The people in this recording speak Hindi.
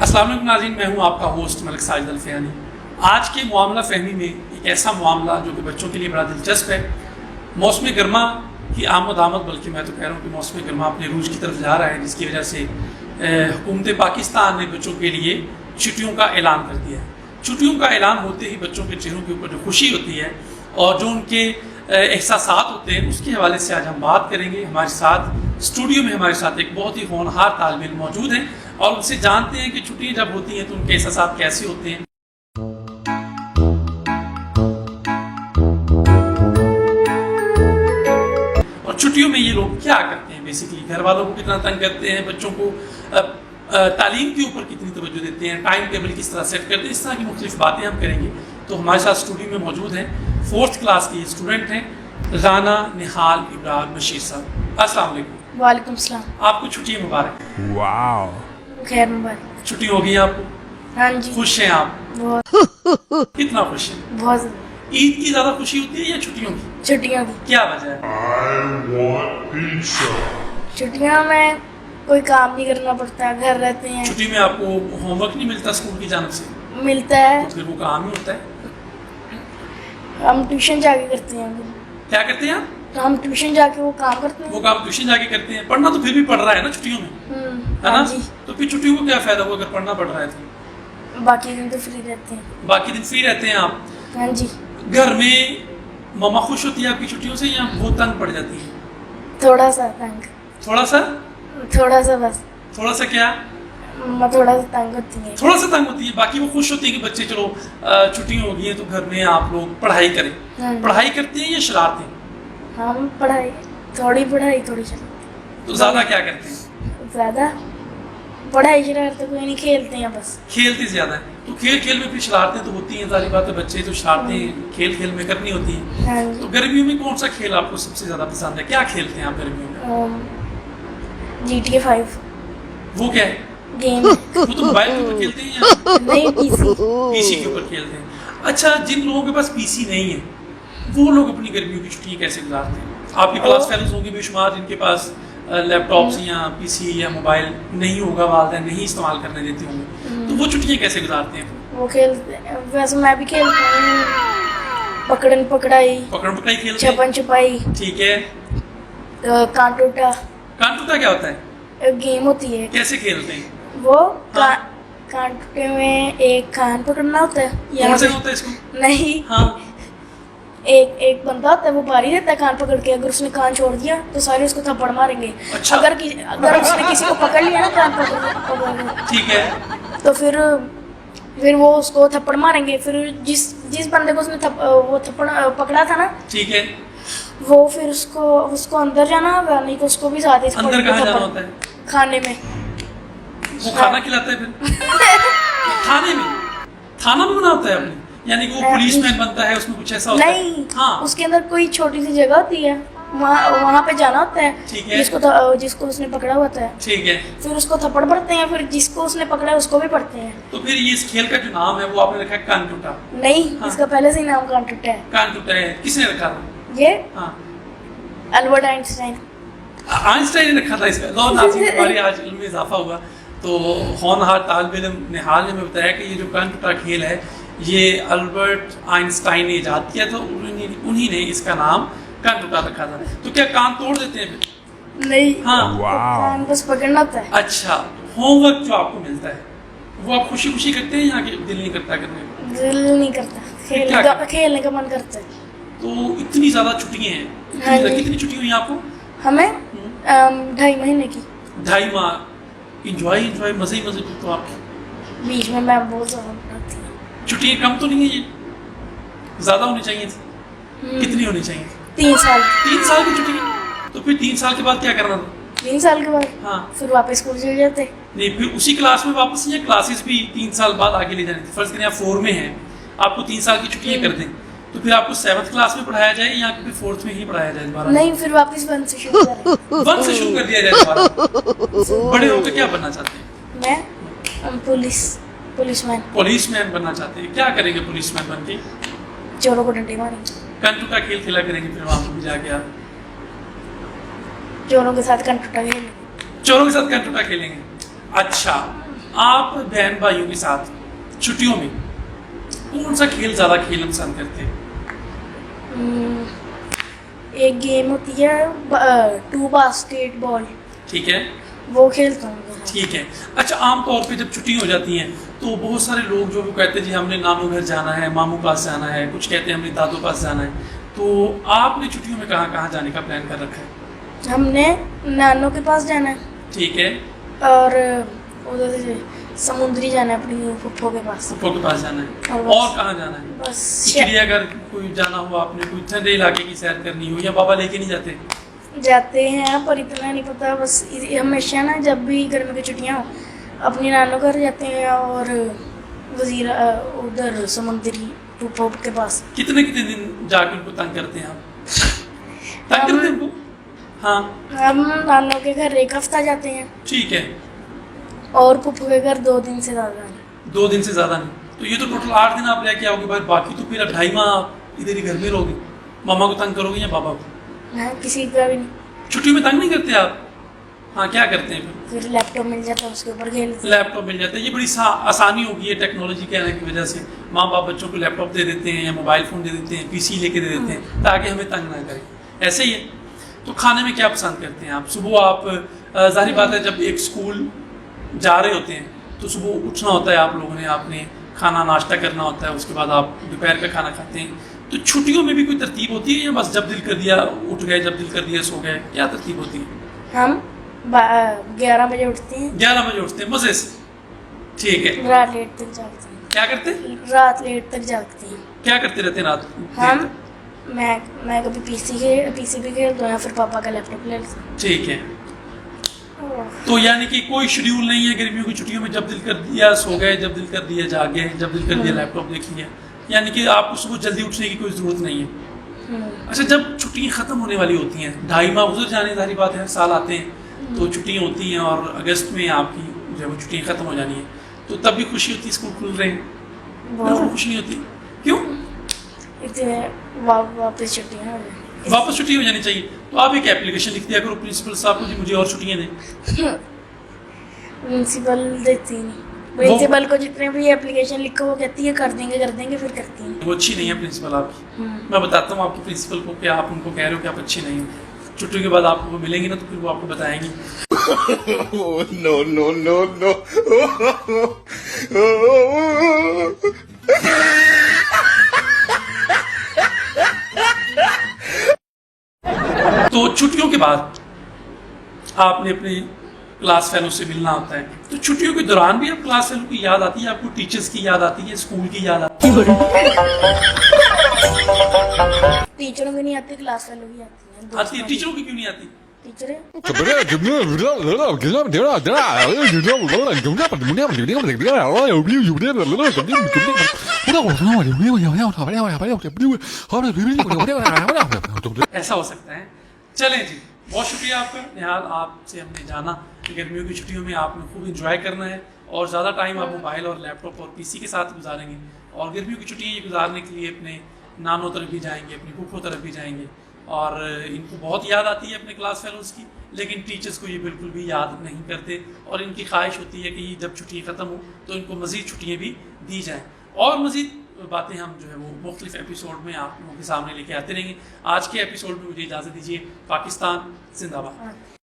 अस्सलाम वालेकुम नाज़रीन, मैं हूं आपका होस्ट मलिक साजिद अल-फ़यानी। आज के मामला फ़हमी में एक ऐसा मामला जो कि बच्चों के लिए बड़ा दिलचस्प है। मौसम गर्मा की आमद, बल्कि मैं तो कह रहा हूँ कि मौसम गर्मा अपने रूज की तरफ जा रहा है, जिसकी वजह से हुकूमत पाकिस्तान ने बच्चों के लिए छुट्टियों का ऐलान कर दिया है। छुट्टियों का ऐलान होते ही बच्चों के चेहरों के ऊपर जो खुशी होती है और जो उनके एहसासात होते हैं, उसके हवाले से आज हम बात करेंगे। हमारे साथ स्टूडियो में हमारे साथ एक बहुत ही होनहार तालिब इल्म मौजूद हैं और उनसे जानते हैं कि छुट्टियाँ जब होती हैं तो उनके एहसासात कैसे होते हैं। और छुट्टियों में ये लोग क्या करते हैं, बेसिकली घर वालों को कितना तंग करते हैं, बच्चों को तालीम के ऊपर कितनी तवज्जो देते हैं, टाइम टेबल किस तरह सेट करते हैं, इस तरह की मुख्तलिफ बातें हम करेंगे। तो हमारे साथ स्टूडियो में मौजूद हैं 4th क्लास के स्टूडेंट हैं राना निहाल इब्रार बशीर साहब। अस्सलाम वालेकुम। वालेकुम सलाम। आपको छुट्टियाँ मुबारक। वाओ। खैर मुबारक। छुट्टी हो गई आपको? हाँ जी। खुश हैं आप? बहुत। कितना खुश हैं? बहुत। ईद की ज्यादा खुशी होती है या छुट्टियों की? छुट्टियाँ की। क्या वजह है? छुट्टियाँ में कोई काम नहीं करना पड़ता, घर रहते हैं। छुट्टी में आपको होमवर्क नहीं मिलता स्कूल की जानिब से? मिलता है। तो फिर वो काम ही होता है। हम ट्यूशन जाके करते हैं। क्या करते हैं आप? तो हम ट्यूशन जाके वो काम करते हैं। वो काम ट्यूशन जाके करते हैं। पढ़ना तो फिर भी पढ़ रहा है ना छुट्टियों में, है ना? हाँ जी। तो फिर छुट्टियों को क्या फायदा हुआ अगर पढ़ना पड़ रहा है तो? बाकी दिन तो फ्री रहते हैं। बाकी दिन फ्री रहते हैं आप? हाँ जी। घर में मम्मा खुश होती है आपकी छुट्टियों से या वो तंग पड़ जाती है? थोड़ा सा तंग। थोड़ा सा? थोड़ा सा बस। थोड़ा सा क्या? मम्मा थोड़ा सा तंग होती है। थोड़ा सा तंग होती है। बाकी वो खुश होती है कि बच्चे चलो छुट्टियां हो गई हैं तो घर में आप लोग पढ़ाई करें। हाँ। पढ़ाई करते हैं या शरारतें? हम पढ़ाई थोड़ी चलाते। तो ज्यादा क्या करते हैं? ज्यादा पढ़ाई शरारत कोई नहीं, खेलते हैं बस। खेलते ज्यादा है। तो खेल में फिर शरारतें तो होती हैं, सारी बात है। बच्चे तो शरारतें खेल में करनी होती हैं। हाँ तो जी। गर्मियों में कौन सा खेल आपको सबसे ज्यादा पसंद है? क्या खेलते हैं आप गर्मियों में? GTA 5 वो क्या है? गेम। वो तो मोबाइल के ऊपर खेलते हैं या नहीं, पीसी के ऊपर खेलते हैं? अच्छा, जिन लोगों के पास पीसी नहीं है वो लोग अपनी गर्मियों की छुट्टियां कैसे गुजारते हैं? आपके क्लास फेलोज होंगे बेशुमार जिनके पास लैपटॉप्स या पीसी या मोबाइल नहीं होगा, वालिदैन नहीं इस्तेमाल करने देते होंगे, तो वो छुट्टियां कैसे गुजारते हैं? वो खेलते हैं। वैसे मैं भी खेलता हूँ। पकड़न पकड़ाई खेलते हैं। छपन छुपाई। ठीक है। कांटूटा। कांटूटा क्या होता है? गेम होती है। कैसे खेलते हैं वो हाँ। कांटूटे में एक कान पकड़ना होता है। कौन से होता है इसको? नहीं। हाँ। एक बंदा होता है, वो बारी रहता है कान पकड़ के। अगर उसने कान छोड़ दिया तो सारे उसको थप्पड़ मारेंगे। अच्छा। अगर उसने किसी को पकड़ लिया ना कान पकड़, ठीक है, तो फिर वो उसको थप्पड़ मारेंगे। फिर जिस बंदे को उसने वो थप्पड़ पकड़ा था ना, ठीक है, वो फिर उसको अंदर जाना होगा, नहीं तो उसको भी साथ ही अंदर कहाँ जाना होता है? खाने में। वो खाना खिलाता है फिर? खाने में खाना भी बना होता है अपने, यानी कि वो पुलिसमैन बनता है, उसमें कुछ ऐसा होता है? नहीं। हाँ। उसके अंदर कोई छोटी सी जगह होती है, वहाँ पे जाना होता है। ठीक है। जिसको उसने पकड़ा होता है। ठीक है। फिर उसको थप्पड़ पड़ते हैं, फिर जिसको उसने पकड़ा है उसको भी पड़ते हैं। तो फिर ये इस खेल का जो नाम है वो आपने रखा है कांटूटा? नहीं। हाँ। इसका पहले से ही नाम कांटूटा है। कांटूटा है। किसने रखा था? ये हाँ, अल्बर्ट आइंस्टाइन। आइंस्टाइन ने रखा था इसका। लो नाज़रीन, हमारी आज इल्म में इजाफा हुआ। तो होनहार तालिब इल्म निहाल ने हमें बताया कि ये जो कांटूटा खेल है ये अल्बर्ट आइंस्टाइन ने इजाद किया था। उन्हीं ने इसका नाम कांटूटा रखा था। तो क्या कान तोड़ देते हैं फिर? नहीं। हाँ। कान बस पकड़ना होता है। अच्छा, होमवर्क जो आपको मिलता है वो आप खुशी खुशी करते हैं या दिल नहीं करता करने को? दिल नहीं करता। खेलने का मन करता है। तो इतनी ज्यादा छुट्टियां हैं। हाँ जी। कितनी छुट्टी हुई आपको? हमें 2.5 महीने की। 2.5 माह। इंजॉय मजे ही मजे। तो आपकी बीच में मैं बहुत ज्यादा बनाती हूँ। छुट्टियां कम तो नहीं है ये? ज्यादा होनी चाहिए थी। कितनी होनी चाहिए? 3 साल। 3 साल की छुट्टी? तो फिर 3 साल के बाद क्या करना था? 3 साल के बाद हाँ। फिर वापस स्कूल चले जाते। नहीं, फिर उसी क्लास में वापस, या क्लासेस भी 3 साल बाद आगे ले जानी थी? फर्ज करें आप 4 में हैं, आपको 3 साल की छुट्टियां कर दें, तो फिर आपको 7th क्लास में पढ़ाया जाए या फिर 4th में ही पढ़ाया जाए दोबारा? नहीं, फिर वापस 1 से शुरू करें। 1 से शुरू कर दिया जाए दोबारा। बड़े होकर क्या बनना चाहते हैं? मैं पुलिसमैन। पुलिसमैन बनना चाहते हैं। क्या करेंगे पुलिसमैन बन के? चोरों को डंडे मारेंगे। कंटूटा खेल खेला करेंगे फिर वहां पर जाके आप? चोरों के साथ कंटूटा खेलेंगे। चोरों के साथ कंटूटा खेलेंगे। अच्छा, आप बहन भाइयों के साथ छुट्टियों में कौन सा खेल ज़्यादा खेलना पसंद करते हैं? एक गेम होती है 2 बास्केटबॉल, ठीक है, वो खेलता हूँ मैं। ठीक है। अच्छा, आमतौर पे जब छुट्टी हो जाती हैं तो बहुत सारे लोग जो वो कहते हैं जी हमने नानू घर जाना है, मामू पास जाना है, कुछ कहते हैं हमने दादू पास जाना है। तो आपने छुट्टियों में कहाँ कहाँ जाने का प्लान कर रखा है? हमने नानू के पास जाना है ठीक है, और उधर से समुद्री जाना है अपनी फुफ्फो के पास। फुफ्फो के पास जाना है। और और कहाँ जाना है? बस चिड़ियाघर कोई जाना हो, आपने कोई ठंडे इलाके की सैर करनी हो, या बाबा लेके नहीं जाते? जाते हैं पर इतना नहीं पता, बस हमेशा ना जब भी गर्मी की छुट्टियाँ हो अपनी नानू घर जाते हैं और वजीर उधर समुद्री फुफ्फो के पास। कितने कितने दिन जाके उनको तंग करते हैं आप? तंग करते हैं उनको? हाँ, हम नानू के घर एक हफ्ता जाते हैं ठीक है। और फुफ्फो के घर 2 दिन से ज़्यादा नहीं। 2 दिन से ज़्यादा नहीं, तो ये तो टोटल 8 दिन आप लेके आओगे भाई। बाकी तो फिर 2.5 माह आप इधर ही घर में रहोगे। मामा को तंग करोगे या बाबा को? हाँ, किसी का भी नहीं। छुट्टी में तंग नहीं करते आप? हाँ, क्या करते हैं फिर? फिर लैपटॉप मिल जाता है उसके ऊपर खेलते हैं। लैपटॉप मिल जाता है। ये बड़ी आसानी होगी है टेक्नोलॉजी के आने की वजह से। माँ बाप बच्चों को लैपटॉप दे देते हैं या मोबाइल फ़ोन दे देते हैं, पीसी लेके दे देते हैं ताकि हमें तंग ना करें। ऐसे ही है। तो खाने में क्या पसंद करते हैं आप? सुबह आप जाहिर बात है जब एक स्कूल जा रहे होते हैं तो सुबह उठना होता है आप लोगों ने, आपने खाना नाश्ता करना होता है, उसके बाद आप दोपहर का खाना खाते हैं। तो छुट्टियों में भी कोई तरतीब होती है या बस जब दिल कर दिया उठ गए, जब दिल कर दिया सो गए? क्या तरतीब होती है? हम 11 बजे उठते हैं, 11 बजे उठते हैं मजे से, ठीक है। रात लेट तक जागते हैं। क्या करते हैं? रात लेट तक जागते हैं क्या करते रहते हैं रात को? हम। मैं कभी पीसी भी खेलता हूँ या फिर पापा का लैपटॉप ले लेता हूँ। ठीक है। तो यानी कि कोई शेड्यूल नहीं है गर्मियों की छुट्टियों में, जब दिल कर दिया सो गए, जब दिल कर दिया जाग गए, जब दिल कर दिया लैपटॉप देख लिया। यानी कि आपको सुबह जल्दी उठने की कोई ज़रूरत नहीं है। अच्छा, जब छुट्टियाँ ख़त्म होने वाली होती हैं, 2.5 माह गुजर जाने, सारी बात है, साल आते हैं तो छुट्टियाँ होती हैं और अगस्त में आपकी जो है वो छुट्टियाँ ख़त्म हो जानी है, तो तब भी खुशी होती है स्कूल खुल रहे हैं? बिल्कुल खुशी नहीं होती। क्यों? इतने वापस छुट्टियाँ हो जाएं। वापस छुट्टी हो जानी चाहिए। तो आप एक एप्लीकेशन लिख दिया करो प्रिंसिपल साहब को जी मुझे और छुट्टियाँ दें। प्रिंसिपल देती नहीं। प्रिंसिपल को जितने भी एप्लीकेशन लिखो वो कहती है कर देंगे फिर करती है। वो अच्छी नहीं है प्रिंसिपल आपकी। मैं बताता हूँ आपकी प्रिंसिपल को कि आप उनको कह रहे हो कि आप अच्छी नहीं हो। छुट्टी के बाद आपको वो मिलेंगी ना तो फिर वो आपको बताएंगी। no, no, no, no. तो छुट्टियों के बाद आपने अपने क्लास फेलो से मिलना होता है, तो छुट्टियों के दौरान भी आप क्लास फेलो की याद आती है? आपको टीचर्स की याद आती है, स्कूल की याद आती है? टीचरों की नहीं आती, क्लास फेलो की आती है। आती है। टीचरों की क्यों नहीं आती? टीचर ऐसा हो सकता है। चलें जी, बहुत शुक्रिया आपका निहाल। आपसे हमने जाना कि गर्मियों की छुट्टियों में आपने खूब इंजॉय करना है और ज़्यादा टाइम आप मोबाइल और लैपटॉप और पीसी के साथ गुजारेंगे, और गर्मियों की छुट्टियाँ गुजारने के लिए अपने नानों तरफ भी जाएंगे, अपनी फूफो तरफ भी जाएंगे, और इनको बहुत याद आती है अपने क्लास फेलोज़ की, लेकिन टीचर्स को ये बिल्कुल भी याद नहीं करते, और इनकी ख्वाहिश होती है कि जब छुट्टियाँ ख़त्म हो तो इनको मज़ीद छुट्टियाँ भी दी जाएँ, और मज़ीद बातें हम जो है वो मुख्तलिफ एपिसोड में आप लोगों के सामने लेके आते रहेंगे। आज के एपिसोड में मुझे इजाज़त दीजिए। पाकिस्तान जिंदाबाद।